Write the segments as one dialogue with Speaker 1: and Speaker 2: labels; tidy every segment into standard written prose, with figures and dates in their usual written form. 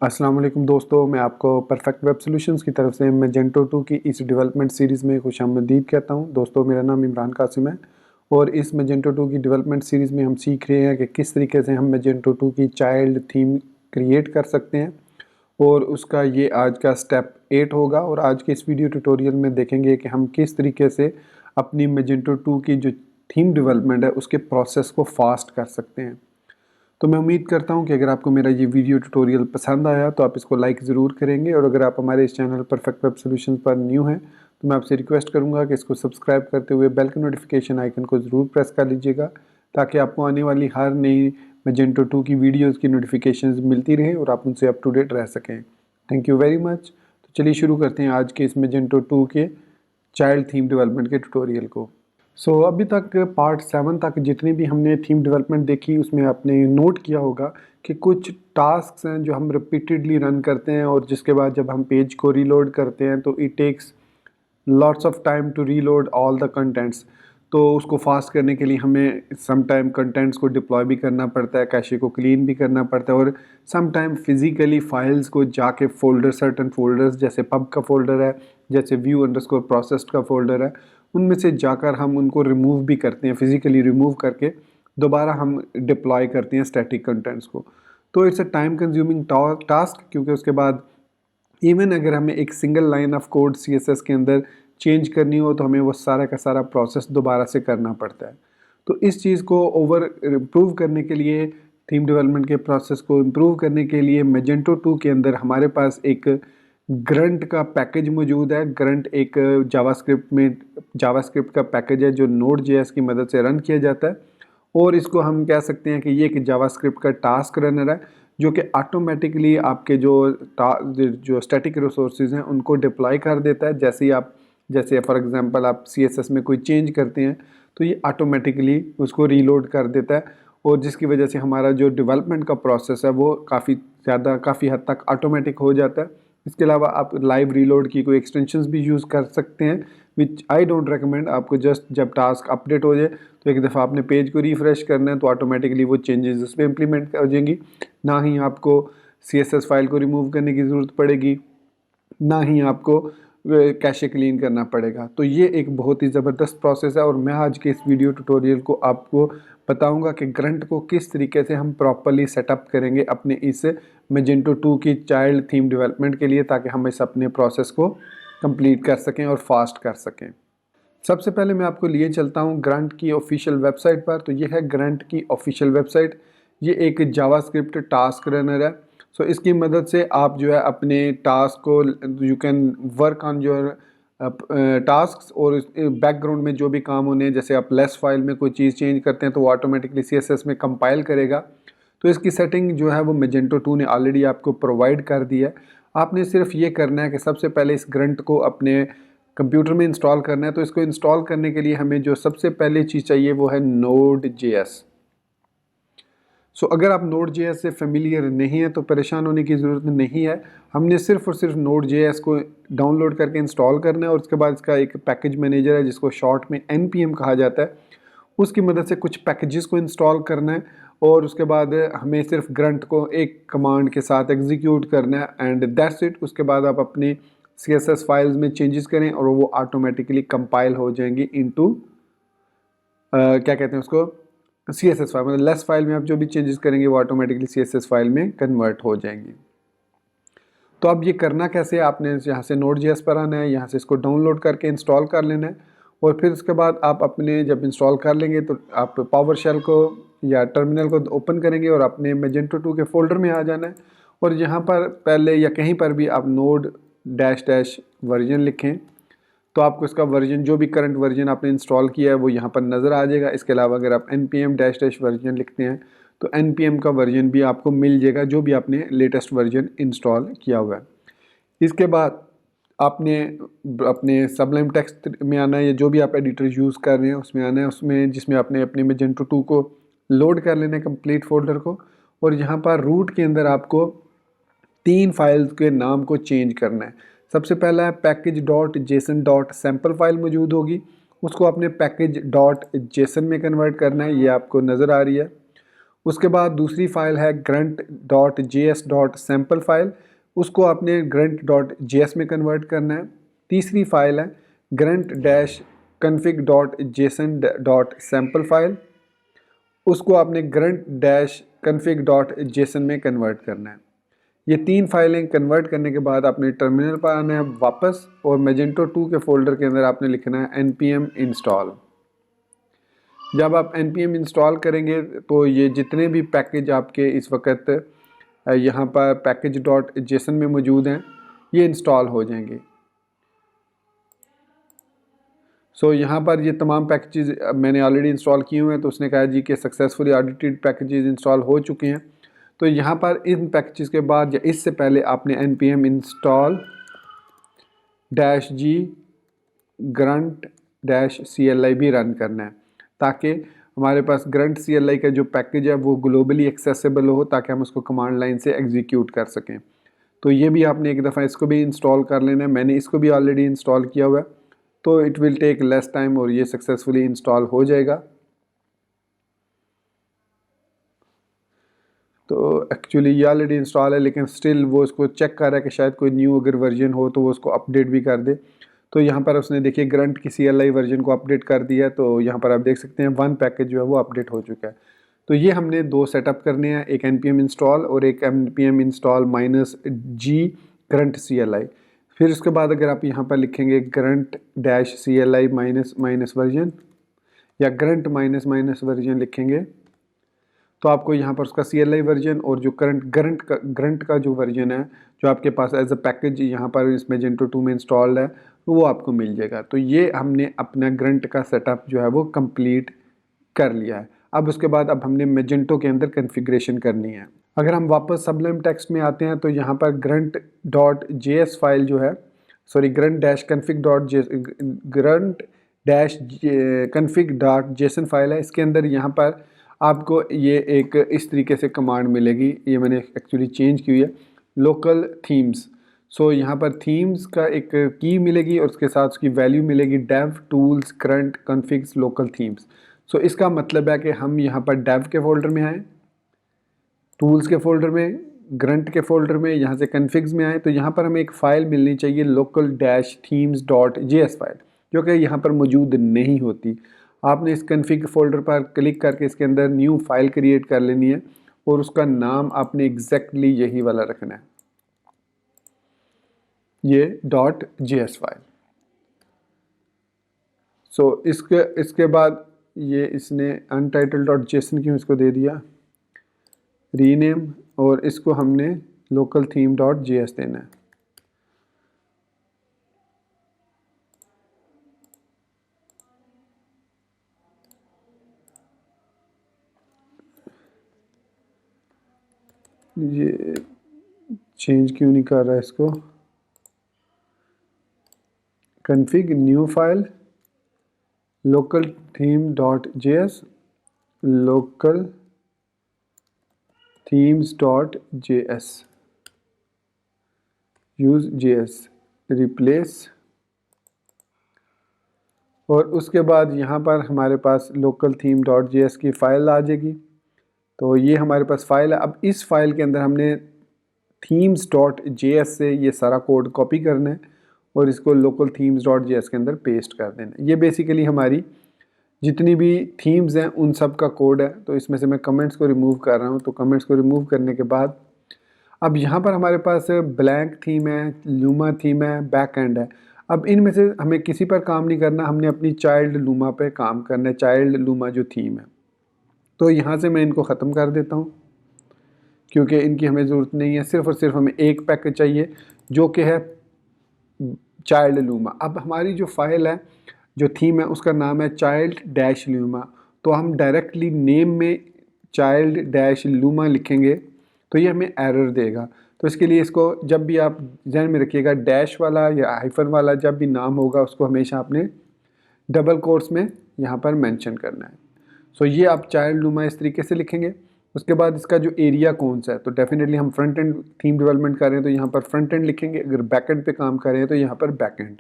Speaker 1: अस्सलाम वालेकुम दोस्तों, मैं आपको परफेक्ट वेब सॉल्यूशंस की तरफ से मैजेंटो 2 की इस डेवलपमेंट सीरीज़ में खुशामदीद कहता हूं। दोस्तों, मेरा नाम इमरान कासिम है और इस मैजेंटो 2 की डेवलपमेंट सीरीज़ में हम सीख रहे हैं कि किस तरीके से हम मैजेंटो 2 की चाइल्ड थीम क्रिएट कर सकते हैं और उसका ये आज का स्टेप 8 होगा। और आज के इस वीडियो ट्यूटोरियल में देखेंगे कि हम किस तरीके से अपनी मैजेंटो 2 की जो थीम डेवलपमेंट है उसके प्रोसेस को फास्ट कर सकते हैं। तो मैं उम्मीद करता हूं कि अगर आपको मेरा ये वीडियो ट्यूटोरियल पसंद आया तो आप इसको लाइक ज़रूर करेंगे, और अगर आप हमारे इस चैनल परफेक्ट वेब सॉल्यूशंस पर न्यू हैं तो मैं आपसे रिक्वेस्ट करूंगा कि इसको सब्सक्राइब करते हुए बेल के नोटिफिकेशन आइकन को ज़रूर प्रेस कर लीजिएगा, ताकि आपको आने वाली हर नई मैजेंटो 2 की वीडियोज़ की नोटिफिकेशन मिलती रहे और आप उनसे अप टू डेट रह सकें। Thank you very much. तो चलिए शुरू करते हैं आज के इस मैजेंटो 2 के चाइल्ड थीम डेवलपमेंट के ट्यूटोरियल को। अभी तक पार्ट 7 तक जितनी भी हमने थीम डेवलपमेंट देखी उसमें आपने नोट किया होगा कि कुछ टास्क्स हैं जो हम रिपीटेडली रन करते हैं और जिसके बाद जब हम पेज को रीलोड करते हैं तो it takes lots of time to reload all the contents. तो उसको फास्ट करने के लिए हमें सम टाइम कंटेंट्स को डिप्लॉय भी करना पड़ता है, कैशे को क्लीन भी करना पड़ता है, और सम टाइम फिजिकली फाइल्स को जाके फोल्डर, सर्टन फोल्डर्स जैसे पब का फोल्डर है, जैसे व्यू अंडरस्कोर प्रोसेस्ड का फोल्डर है, उनमें से जाकर हम उनको रिमूव भी करते हैं, फिजिकली रिमूव करके दोबारा हम डिप्लॉय करते हैं स्टैटिक कंटेंट्स को। तो it's a time consuming task, क्योंकि उसके बाद इवन अगर हमें एक single line of code CSS के अंदर चेंज करनी हो तो हमें वो सारा का सारा प्रोसेस दोबारा से करना पड़ता है। तो इस चीज़ को ओवर इम्प्रूव करने के लिए, थीम डेवलपमेंट के प्रोसेस को इम्प्रूव करने के लिए मैजेंटो 2 के अंदर हमारे पास एक ग्रंट का पैकेज मौजूद है। ग्रंट एक जावास्क्रिप्ट का पैकेज है जो Node.js की मदद से रन किया जाता है, और इसको हम कह सकते हैं कि ये एक जावास्क्रिप्ट का टास्क रनर है जो कि ऑटोमेटिकली आपके जो स्टैटिक रिसोर्सेज हैं उनको डिप्लॉय कर देता है। जैसे फॉर एग्जांपल आप CSS में कोई चेंज करते हैं तो ये ऑटोमेटिकली उसको रीलोड कर देता है, और जिसकी वजह से हमारा जो डेवलपमेंट का प्रोसेस है वो काफ़ी हद तक ऑटोमेटिक हो जाता है। इसके अलावा आप लाइव रीलोड की कोई एक्सटेंशंस भी यूज़ कर सकते हैं, विच आई डोंट रिकमेंड। आपको जस्ट जब टास्क अपडेट हो जाए तो एक दफ़ा आपने पेज को रिफ़्रेश करना है तो ऑटोमेटिकली वो चेंजेस उस पर इम्प्लीमेंट हो जाएंगी। ना ही आपको CSS फाइल को रिमूव करने की ज़रूरत पड़ेगी, ना ही आपको कैशे क्लीन करना पड़ेगा। तो ये एक बहुत ही ज़बरदस्त प्रोसेस है, और मैं आज के इस वीडियो ट्यूटोरियल को आपको बताऊंगा कि ग्रंट को किस तरीके से हम प्रॉपरली सेटअप करेंगे अपने इस मैजेंटो 2 की चाइल्ड थीम डेवलपमेंट के लिए, ताकि हम इस अपने प्रोसेस को कंप्लीट कर सकें और फास्ट कर सकें। सबसे पहले मैं आपको लिए चलता हूं ग्रंट की ऑफिशियल वेबसाइट पर। तो ये है ग्रंट की ऑफिशियल वेबसाइट। ये एक जावास्क्रिप्ट टास्क रनर है। इसकी मदद से आप जो है अपने टास्क को, you can work on your task, और बैकग्राउंड में जो भी काम होने हैं, जैसे आप लेस फाइल में कोई चीज़ चेंज करते हैं तो वो ऑटोमेटिकली CSS में कंपाइल करेगा। तो इसकी सेटिंग जो है वो मैजेंटो 2 ने ऑलरेडी आपको प्रोवाइड कर दी है। आपने सिर्फ ये करना है कि सबसे पहले इस ग्रंट को अपने कंप्यूटर में इंस्टॉल करना है। तो इसको इंस्टॉल करने के लिए हमें जो सबसे पहले चीज़ चाहिए वो है Node.js। अगर आप Node.js से फेमिलियर नहीं है तो परेशान होने की ज़रूरत नहीं है। हमने सिर्फ और सिर्फ Node.js को डाउनलोड करके इंस्टॉल करना है, और उसके बाद इसका एक पैकेज मैनेजर है जिसको शॉर्ट में NPM कहा जाता है, उसकी मदद से कुछ पैकेजेस को इंस्टॉल करना है, और उसके बाद हमें सिर्फ ग्रंट को एक कमांड के साथ एग्जीक्यूट करना है, एंड दैट्स इट। उसके बाद आप अपनी CSS फाइल्स में चेंजेस करें और वो ऑटोमेटिकली कंपाइल हो जाएंगी इनटू क्या कहते हैं उसको, CSS फाइल। मतलब लेस फाइल में आप जो भी चेंजेस करेंगे वो ऑटोमेटिकली CSS फाइल में कन्वर्ट हो जाएंगी। तो अब ये करना कैसे है, आपने यहाँ से Node.js पर आना है, यहाँ से इसको डाउनलोड करके इंस्टॉल कर लेना है, और फिर उसके बाद आप अपने जब इंस्टॉल कर लेंगे तो आप पावर शेल को या टर्मिनल को ओपन करेंगे और अपने मैजेंटो 2 के फोल्डर में आ जाना है, और यहाँ पर पहले या कहीं पर भी आप node वर्जन लिखें तो आपको इसका वर्जन, जो भी करंट वर्जन आपने इंस्टॉल किया है वो यहाँ पर नज़र आ जाएगा। इसके अलावा अगर आप npm वर्जन लिखते हैं तो npm का वर्जन भी आपको मिल जाएगा, जो भी आपने लेटेस्ट वर्जन इंस्टॉल किया हुआ है। इसके बाद आपने अपने सबलाइम टेक्स्ट में आना है, या जो भी आप एडिटर यूज़ कर रहे हैं उसमें आना है, उसमें जिसमें आपने अपने मैजेंटो 2 को लोड कर लेना है कंप्लीट फोल्डर को, और यहाँ पर रूट के अंदर आपको 3 फाइल्स के नाम को चेंज करना है। सबसे पहला है package.json.sample फाइल मौजूद होगी, उसको आपने package.json में कन्वर्ट करना है, ये आपको नज़र आ रही है। उसके बाद दूसरी फाइल है grunt.js.sample फाइल, उसको आपने grunt.js में कन्वर्ट करना है। तीसरी फाइल है grunt-config.json.sample फाइल, उसको आपने grunt-config.json में कन्वर्ट करना है। ये 3 फाइलें कन्वर्ट करने के बाद आपने टर्मिनल पर आना है वापस, और Magento 2 के फोल्डर के अंदर आपने लिखना है npm install। जब आप npm इंस्टॉल करेंगे तो ये जितने भी पैकेज आपके इस वक्त यहाँ पर package.json में मौजूद हैं ये इंस्टॉल हो जाएंगे। यहाँ पर ये तमाम पैकेजेस मैंने ऑलरेडी इंस्टॉल किए हुए हैं, तो उसने कहा जी कि सक्सेसफुली ऑडिटेड पैकेजेस इंस्टॉल हो चुके हैं। तो यहाँ पर इन पैकेजेस के बाद या इससे पहले आपने npm install -g grunt-cli भी रन करना है, ताकि हमारे पास grunt CLI का जो पैकेज है वो ग्लोबली एक्सेसिबल हो, ताकि हम उसको कमांड लाइन से एग्जीक्यूट कर सकें। तो ये भी आपने एक दफ़ा इसको भी इंस्टॉल कर लेना है। मैंने इसको भी ऑलरेडी इंस्टॉल किया हुआ है, तो it will take less time और ये सक्सेसफुली इंस्टॉल हो जाएगा। तो एक्चुअली ये ऑलरेडी इंस्टॉल है, लेकिन स्टिल वो इसको चेक कर रहा है कि शायद कोई न्यू अगर वर्जन हो तो वो उसको अपडेट भी कर दे। तो यहाँ पर उसने देखिए ग्रंट की CLI वर्जन को अपडेट कर दिया, तो यहाँ पर आप देख सकते हैं 1 पैकेज जो है वो अपडेट हो चुका है। तो ये हमने 2 सेटअप करने हैं, एक npm इंस्टॉल और एक npm install -g grunt CLI। फिर उसके बाद अगर आप यहाँ पर लिखेंगे grunt-cli माइनस वर्जन या grunt माइनस वर्जन लिखेंगे, तो आपको यहाँ पर उसका CLI वर्जन और जो grunt का जो वर्जन है जो आपके पास एज अ पैकेज यहाँ पर इस Magento 2 में इंस्टॉल्ड है वो आपको मिल जाएगा। तो ये हमने अपना grunt का सेटअप जो है वो कंप्लीट कर लिया है। अब उसके बाद अब हमने Magento के अंदर कॉन्फ़िगरेशन करनी है। अगर हम वापस Sublime टेक्स्ट में आते हैं तो यहाँ पर grunt.js फाइल जो है, सॉरी grunt-config.json फाइल है, इसके अंदर यहाँ पर आपको ये एक इस तरीके से कमांड मिलेगी, ये मैंने एक्चुअली चेंज की हुई है, लोकल थीम्स। यहाँ पर थीम्स का एक की मिलेगी और उसके साथ उसकी वैल्यू मिलेगी dev tools current configs local themes। इसका मतलब है कि हम यहाँ पर dev के फोल्डर में आए, टूल्स के फोल्डर में, grunt के फोल्डर में, यहाँ से configs में आए, तो यहाँ पर हमें एक फ़ाइल मिलनी चाहिए local-themes.js फाइल, जो कि यहाँ पर मौजूद नहीं होती। आपने इस config फोल्डर पर क्लिक करके इसके अंदर न्यू फाइल क्रिएट कर लेनी है और उसका नाम आपने एग्जैक्टली यही वाला रखना है, ये .js फाइल। इसके बाद ये इसने untitled.json क्यों इसको दे दिया, रीनेम, और इसको हमने local theme.js देना है। ये चेंज क्यों नहीं कर रहा है इसको, config new file local theme.js local themes.js use js replace, और उसके बाद यहाँ पर हमारे पास local theme.js की फ़ाइल आ जाएगी। तो ये हमारे पास फ़ाइल है। अब इस फाइल के अंदर हमने themes.js से ये सारा कोड कॉपी करना है और इसको local themes.js के अंदर पेस्ट कर देना है। ये बेसिकली हमारी जितनी भी थीम्स हैं उन सब का कोड है। तो इसमें से मैं कमेंट्स को रिमूव कर रहा हूँ। तो कमेंट्स को रिमूव करने के बाद अब यहाँ पर हमारे पास ब्लैंक थीम है, लूमा थीम है, बैक एंड है। अब इनमें से हमें किसी पर काम नहीं करना, हमने अपनी चाइल्ड लूमा पे काम करना है, चाइल्ड लूमा जो थीम है। तो यहाँ से मैं इनको ख़त्म कर देता हूँ क्योंकि इनकी हमें ज़रूरत नहीं है, सिर्फ़ और सिर्फ हमें एक पैकेज चाहिए जो कि है चाइल्ड लूमा। अब हमारी जो फाइल है, जो थीम है, उसका नाम है child-luma। तो हम डायरेक्टली नेम में child-luma लिखेंगे तो ये हमें एरर देगा। तो इसके लिए इसको जब भी आप ध्यान में रखिएगा, डैश वाला या हाइफन वाला जब भी नाम होगा उसको हमेशा आपने डबल कोट्स में यहाँ पर मेंशन करना है। ये आप child-luma इस तरीके से लिखेंगे। उसके बाद इसका जो एरिया कौन सा है, तो डेफिनेटली हम फ्रंट एंड थीम डेवलपमेंट कर रहे हैं तो यहाँ पर फ्रंट एंड लिखेंगे, अगर बैक एंड पे काम कर रहे हैं तो यहाँ पर बैक एंड।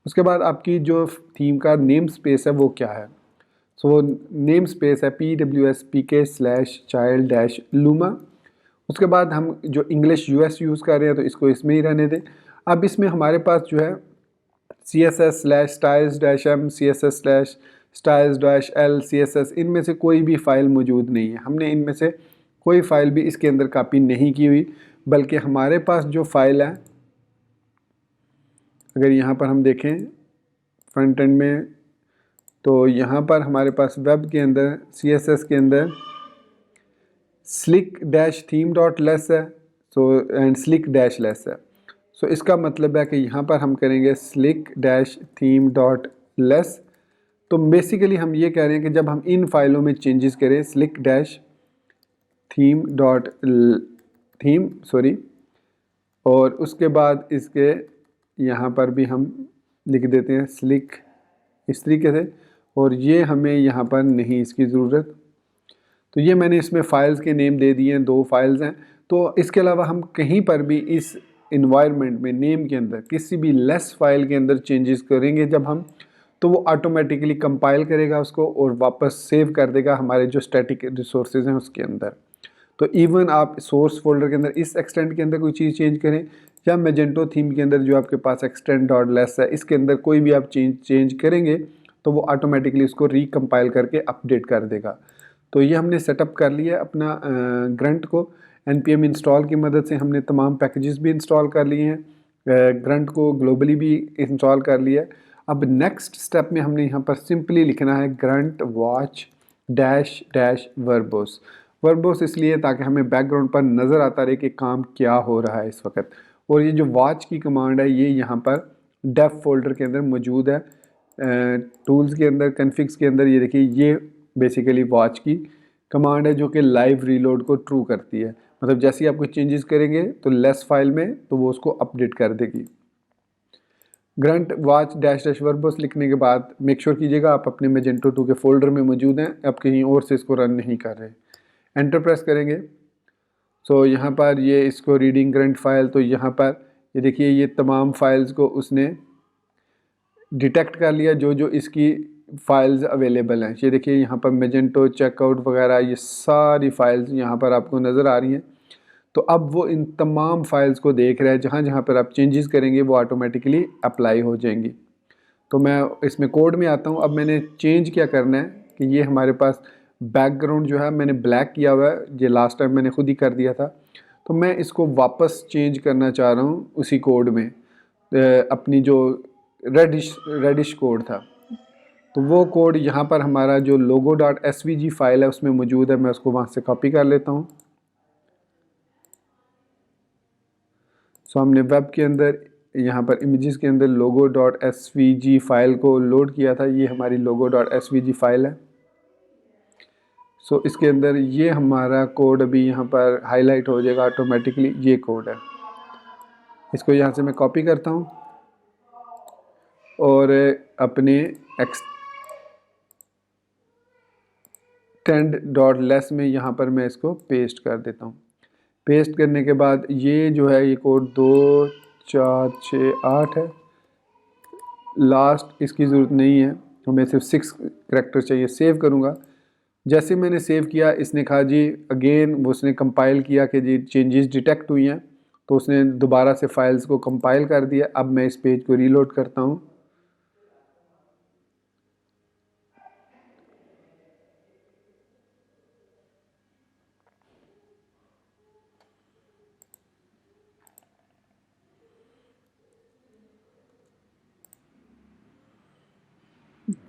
Speaker 1: उसके बाद आपकी जो थीम का नेम स्पेस है वो क्या है, सो नेम स्पेस है pwspk/child-luma। उसके बाद हम जो इंग्लिश यूएस यूज़ कर रहे हैं तो इसको इसमें ही रहने दें। अब इसमें हमारे पास जो है css/styles-m, css/styles-l, css, इनमें से कोई भी फ़ाइल मौजूद नहीं है। हमने इनमें से कोई फ़ाइल भी इसके अंदर कॉपी नहीं की हुई, बल्कि हमारे पास जो फ़ाइल है, अगर यहाँ पर हम देखें फ्रंट एंड में, तो यहाँ पर हमारे पास वेब के अंदर CSS के अंदर slick-theme.less है, सो एंड slick-less है। सो इसका मतलब है कि यहाँ पर हम करेंगे slick-theme.less। तो बेसिकली हम ये कह रहे हैं कि जब हम इन फाइलों में चेंजेस करें slick-theme और उसके बाद इसके यहाँ पर भी हम लिख देते हैं slick इस तरीके से, और ये हमें यहाँ पर नहीं इसकी ज़रूरत। तो ये मैंने इसमें फ़ाइल्स के नेम दे दिए हैं, 2 फाइल्स हैं। तो इसके अलावा हम कहीं पर भी इस इन्वायरमेंट में नेम के अंदर किसी भी लेस फाइल के अंदर चेंजेस करेंगे जब हम, तो वो ऑटोमेटिकली कंपाइल करेगा उसको और वापस सेव कर देगा हमारे जो स्टैटिक रिसोर्सेज हैं उसके अंदर। तो इवन आप सोर्स फोल्डर के अंदर इस एक्सटेंड के अंदर कोई चीज़ चेंज करें, या मैजेंटो थीम के अंदर जो आपके पास extend.less है, इसके अंदर कोई भी आप चेंज करेंगे तो वो ऑटोमेटिकली उसको रिकम्पाइल करके अपडेट कर देगा। तो ये हमने सेटअप कर लिया अपना ग्रंट को। npm इंस्टॉल की मदद से हमने तमाम पैकेजेस भी इंस्टॉल कर लिए हैं, ग्रंट को ग्लोबली भी इंस्टॉल कर लिया है। अब नेक्स्ट स्टेप में हमने यहाँ पर सिंपली लिखना है grunt watch dash verbose. Verbose इसलिए ताकि हमें बैकग्राउंड पर नज़र आता रहे कि काम क्या हो रहा है इस वक्त। और ये जो वॉच की कमांड है ये यहाँ पर डेफ फोल्डर के अंदर मौजूद है, टूल्स के अंदर, कन्फिग्स के अंदर। ये देखिए, ये बेसिकली वॉच की कमांड है जो कि लाइव रीलोड को ट्रू करती है। मतलब जैसे ही आप कोई चेंजेस करेंगे तो लेस फाइल में तो वो उसको अपडेट कर देगी। ग्रंट वॉच डैश वर्बोस लिखने के बाद मेक श्योर कीजिएगा आप अपने मैजेंटो 2 के फोल्डर में मौजूद हैं, आप कहीं और से इसको रन नहीं कर रहे। एंटर प्रेस करेंगे। सो यहाँ पर ये इसको रीडिंग ग्रंट फाइल, तो यहाँ पर ये देखिए ये तमाम फाइल्स को उसने डिटेक्ट कर लिया जो जो इसकी फाइल्स अवेलेबल हैं। ये देखिए यहाँ पर मैजेंटो, चेकआउट वगैरह, ये सारी फाइल्स यहाँ पर आपको नज़र आ रही हैं। तो अब वो इन तमाम फाइल्स को देख रहा है, जहाँ जहाँ पर आप चेंजेस करेंगे वो ऑटोमेटिकली अप्लाई हो जाएंगी। तो मैं इसमें कोड में आता हूँ। अब मैंने चेंज क्या करना है कि ये हमारे पास बैकग्राउंड जो है मैंने ब्लैक किया हुआ है, ये लास्ट टाइम मैंने खुद ही कर दिया था। तो मैं इसको वापस चेंज करना चाह रहा हूँ उसी कोड में, अपनी जो रेडिश कोड था। तो वो कोड यहाँ पर हमारा जो logo.svg फाइल है उसमें मौजूद है, मैं उसको वहाँ से कॉपी कर लेता हूँ। सो हमने वेब के अंदर यहाँ पर इमेजेस के अंदर logo.svg फाइल को लोड किया था, ये हमारी logo.svg फाइल है। सो इसके अंदर ये हमारा कोड अभी यहाँ पर हाईलाइट हो जाएगा ऑटोमेटिकली, ये कोड है। इसको यहाँ से मैं कॉपी करता हूँ और अपने extend.less में यहाँ पर मैं इसको पेस्ट कर देता हूँ। पेस्ट करने के बाद ये जो है ये कोड 2 4 6 8 है, लास्ट इसकी ज़रूरत नहीं है, हमें सिर्फ 6 करैक्टर चाहिए। सेव करूँगा। जैसे मैंने सेव किया इसने कहा जी अगेन, वो उसने कंपाइल किया कि जी चेंजेस डिटेक्ट हुई हैं, तो उसने दोबारा से फाइल्स को कंपाइल कर दिया। अब मैं इस पेज को रीलोड करता हूँ।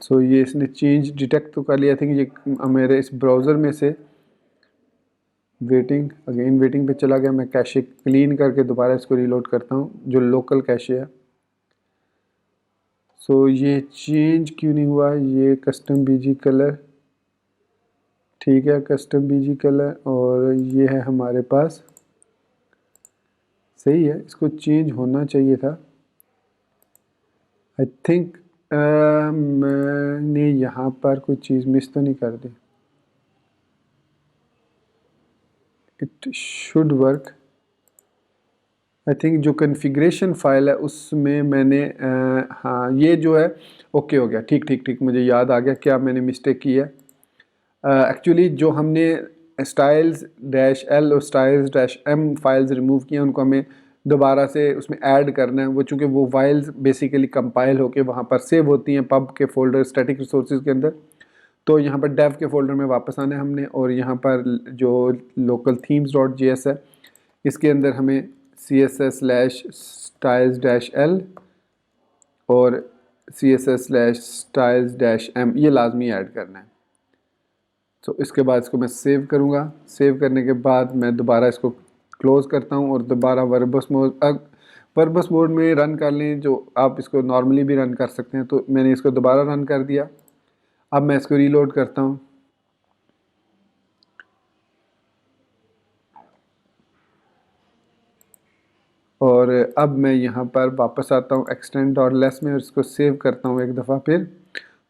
Speaker 1: सो ये इसने चेंज डिटेक्ट तो कर लिया था कि ये मेरे इस ब्राउज़र में से वेटिंग पे चला गया। मैं कैशे क्लीन करके दोबारा इसको रीलोड करता हूँ, जो लोकल कैशे है। सो ये चेंज क्यों नहीं हुआ, ये कस्टम बीजी कलर, ठीक है, कस्टम बीजी कलर, और ये है हमारे पास, सही है, इसको चेंज होना चाहिए था। आई थिंक मैंने यहाँ पर कोई चीज़ मिस तो नहीं कर दी। It should work. I think जो कन्फिग्रेशन फाइल है उसमें मैंने हाँ ये जो है ओके हो गया, ठीक ठीक ठीक, मुझे याद आ गया क्या मैंने मिस्टेक की है। एक्चुअली जो हमने styles-l और styles-m फाइल्स रिमूव किए उनको हमें दोबारा से उसमें ऐड करना है। वो चूँकि वो फाइल्स बेसिकली कंपाइल होके वहाँ पर सेव होती हैं पब के फोल्डर स्टैटिक रिसोर्सेज के अंदर। तो यहाँ पर डेव के फोल्डर में वापस आना है हमने, और यहाँ पर जो लोकल themes.js है इसके अंदर हमें css/styles-l और css/styles-m ये लाजमी ऐड करना है। तो इसके बाद इसको मैं सेव करूँगा। सेव करने के बाद मैं दोबारा इसको क्लोज़ करता हूँ और दोबारा वर्बस मोड में रन कर लें, जो आप इसको नॉर्मली भी रन कर सकते हैं। तो मैंने इसको दोबारा रन कर दिया। अब मैं इसको रीलोड करता हूँ और अब मैं यहाँ पर वापस आता हूँ extend.less में और इसको सेव करता हूँ एक दफ़ा फिर।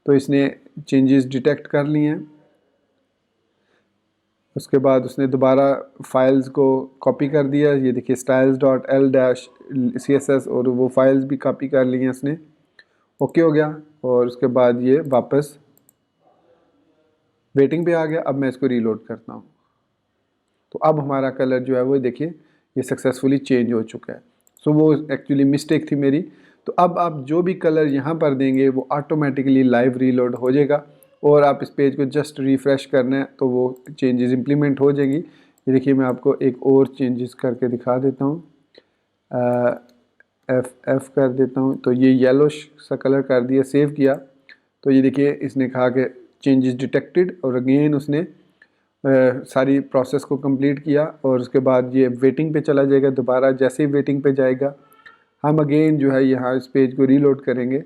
Speaker 1: तो इसने चेंजेस डिटेक्ट कर लिए हैं। उसके बाद उसने दोबारा फाइल्स को कॉपी कर दिया, ये देखिए styles.l-css और वो फाइल्स भी कॉपी कर ली हैं इसने। ओके हो गया और उसके बाद ये वापस वेटिंग पे आ गया। अब मैं इसको रीलोड करता हूँ तो अब हमारा कलर जो है वो देखिए ये सक्सेसफुली चेंज हो चुका है। सो वो एक्चुअली मिस्टेक थी मेरी। तो अब आप जो भी कलर यहाँ पर देंगे वो ऑटोमेटिकली लाइव रीलोड हो जाएगा और आप इस पेज को जस्ट रिफ़्रेश करना है तो वो चेंजेस इम्प्लीमेंट हो जाएगी। ये देखिए मैं आपको एक और चेंजेस करके दिखा देता हूँ। F कर देता हूँ तो ये येलो सा कलर कर दिया। सेव किया तो ये देखिए इसने कहा कि चेंजेस डिटेक्टेड और अगेन उसने सारी प्रोसेस को कंप्लीट किया और उसके बाद ये वेटिंग पे चला जाएगा। दोबारा जैसे ही वेटिंग पे जाएगा हम अगेन जो है यहाँ इस पेज को रीलोड करेंगे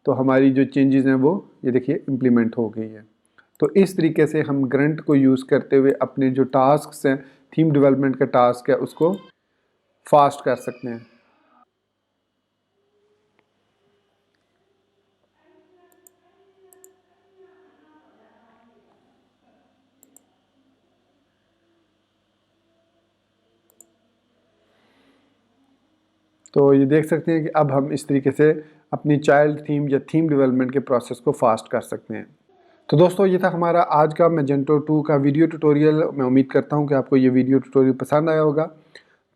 Speaker 1: तो हमारी जो चेंजेस हैं वो ये देखिए इम्प्लीमेंट हो गई है। तो इस तरीके से हम ग्रंट को यूज़ करते हुए अपने जो टास्क्स हैं, थीम डेवलपमेंट का टास्क है, उसको फास्ट कर सकते हैं। तो ये देख सकते हैं कि अब हम इस तरीके से अपनी चाइल्ड थीम या थीम डेवलपमेंट के प्रोसेस को फास्ट कर सकते हैं। तो दोस्तों ये था हमारा आज का मैजेंटो 2 का वीडियो ट्यूटोरियल। मैं उम्मीद करता हूँ कि आपको ये वीडियो ट्यूटोरियल पसंद आया होगा।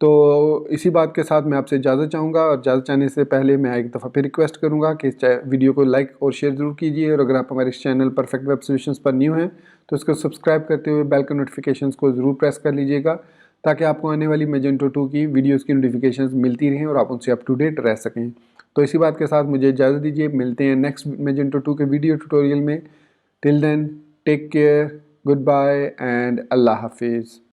Speaker 1: तो इसी बात के साथ मैं आपसे इजाज़त चाहूँगा और इजाज़त चाहने से पहले मैं एक दफ़ा फिर रिक्वेस्ट करूँगा कि इस वीडियो को लाइक और शेयर ज़रूर कीजिए और अगर आप हमारे इस चैनल परफेक्ट वेब सॉल्यूशंस पर न्यू हैं तो इसको सब्सक्राइब करते हुए बेल के नोटिफिकेशंस को ज़रूर प्रेस कर लीजिएगा ताकि आपको आने वाली मैजेंटो 2 की वीडियोज़ की नोटिफिकेशंस मिलती रहें और आप उनसे अप टू डेट रह सकें। तो इसी बात के साथ मुझे इजाज़त दीजिए। मिलते हैं नेक्स्ट मैजेंटो 2 के वीडियो ट्यूटोरियल में। Till then take care, goodbye and Allah हाफिज़।